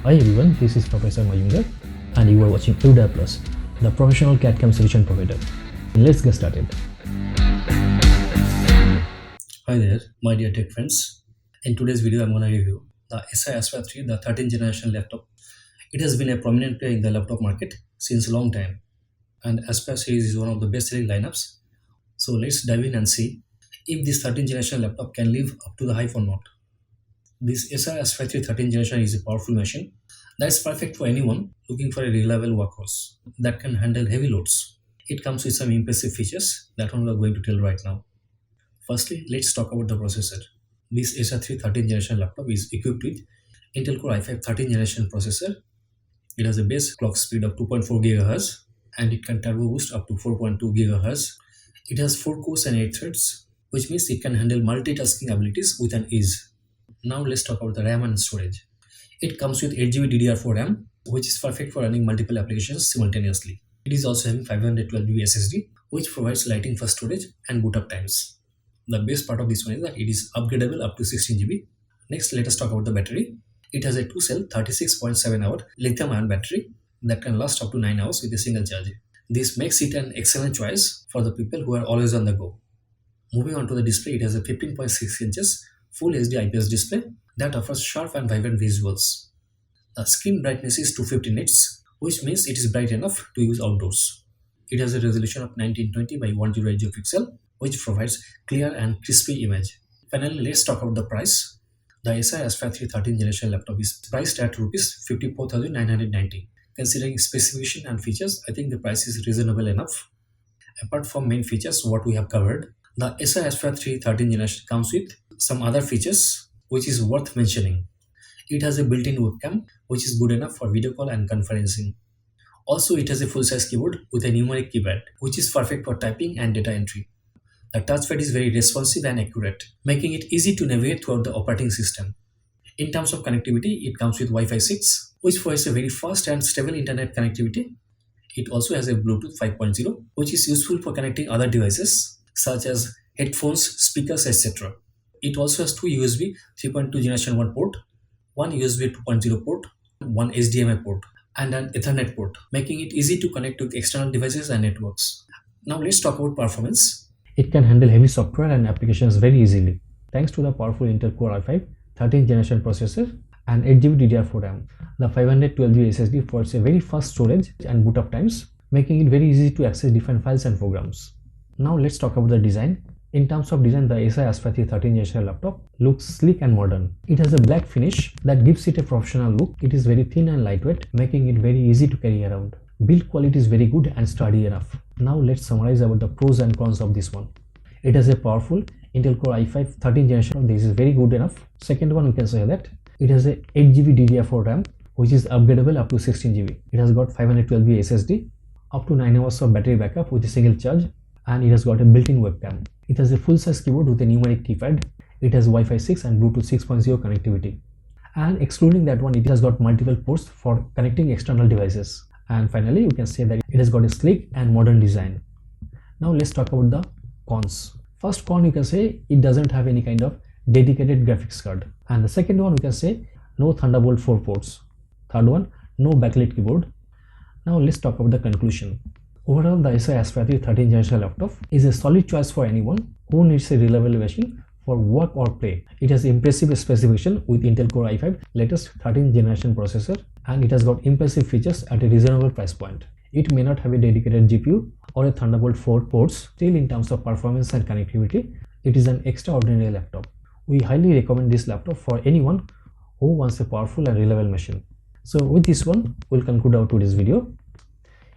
Hi everyone, this is Professor Mayunger and you are watching Erudire Plus, the professional CAD/CAM solution provider. Let's get started. Hi there, my dear tech friends. In today's video, I'm going to review the Acer Aspire 3, the 13th generation laptop. It has been a prominent player in the laptop market since a long time, and Aspire series is one of the best-selling lineups. So let's dive in and see if this 13th generation laptop can live up to the hype or not. This Acer Aspire 3 13th generation is a powerful machine that is perfect for anyone looking for a reliable workhorse that can handle heavy loads. It comes with some impressive features that one we are going to tell right now. Firstly, let's talk about the processor. This Acer 3 13th generation laptop is equipped with Intel Core i5 13th generation processor. It has a base clock speed of 2.4 GHz and it can turbo boost up to 4.2 GHz. It has 4 cores and 8 threads, which means it can handle multitasking abilities with an ease. Now let's talk about the RAM and storage. It comes with 8GB DDR4 RAM, which is perfect for running multiple applications simultaneously. It is also having 512GB SSD, which provides lightning fast storage and boot up times. The best part of this one is that it is upgradable up to 16GB. Next, let us talk about the battery. It has a 2-cell 36.7-hour lithium-ion battery that can last up to 9 hours with a single charge. This makes it an excellent choice for the people who are always on the go. Moving on to the display, it has a 15.6 inches Full HD IPS display that offers sharp and vibrant visuals. The screen brightness is 250 nits, which means it is bright enough to use outdoors. It has a resolution of 1920 by 1080 pixel, which provides clear and crispy image. Finally, let's talk about the price. The Acer Aspire 3 13th generation laptop is priced at Rs 54,990. Considering specification and features, I think the price is reasonable enough. Apart from main features what we have covered, the Acer Aspire 3 13th generation comes with some other features which is worth mentioning. It has a built-in webcam which is good enough for video call and conferencing. Also, it has a full-size keyboard with a numeric keypad which is perfect for typing and data entry. The touchpad is very responsive and accurate, making it easy to navigate throughout the operating system. In terms of connectivity, it comes with Wi-Fi 6, which provides a very fast and stable internet connectivity. It also has a Bluetooth 5.0, which is useful for connecting other devices such as headphones, speakers, etc. It also has two USB 3.2 Generation 1 port, one USB 2.0 port, one HDMI port, and an Ethernet port, making it easy to connect with external devices and networks. Now let's talk about performance. It can handle heavy software and applications very easily, thanks to the powerful Intel Core i5 13th generation processor and 8GB DDR4 RAM. The 512GB SSD provides a very fast storage and boot up times, making it very easy to access different files and programs. Now let's talk about the design. In terms of design, the Acer Aspire 3 13th generation laptop looks sleek and modern. It has a black finish that gives it a professional look. It is very thin and lightweight, making it very easy to carry around. Build quality is very good and sturdy enough. Now let's summarize about the pros and cons of this one. It has a powerful Intel Core i5 13th generation. This is very good enough. Second one, we can say that it has a 8GB DDR4 RAM, which is upgradable up to 16GB. It has got 512GB SSD, up to 9 hours of battery backup with a single charge, and it has got a built-in webcam. It has a full-size keyboard with a numeric keypad. It has Wi-Fi 6 and Bluetooth 6.0 connectivity. And excluding that one, it has got multiple ports for connecting external devices. And finally, we can say that it has got a sleek and modern design. Now let's talk about the cons. First con, you can say it doesn't have any kind of dedicated graphics card. And the second one, we can say no Thunderbolt 4 ports. Third one, no backlit keyboard. Now let's talk about the conclusion. Overall, the Acer Aspire 3 13th generation laptop is a solid choice for anyone who needs a reliable machine for work or play. It has impressive specification with Intel Core i5 latest 13th generation processor, and it has got impressive features at a reasonable price point. It may not have a dedicated GPU or a Thunderbolt 4 ports, still in terms of performance and connectivity, it is an extraordinary laptop. We highly recommend this laptop for anyone who wants a powerful and reliable machine. So with this one, we'll conclude our today's video.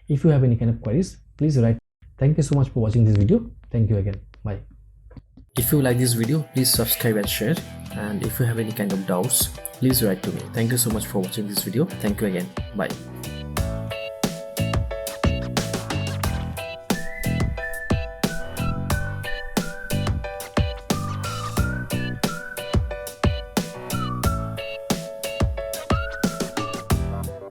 If you have any kind of queries, please write. Thank you so much for watching this video. Thank you again. Bye. If you like this video, please subscribe and share. And if you have any kind of doubts, please write to me. Thank you so much for watching this video. Thank you again. Bye.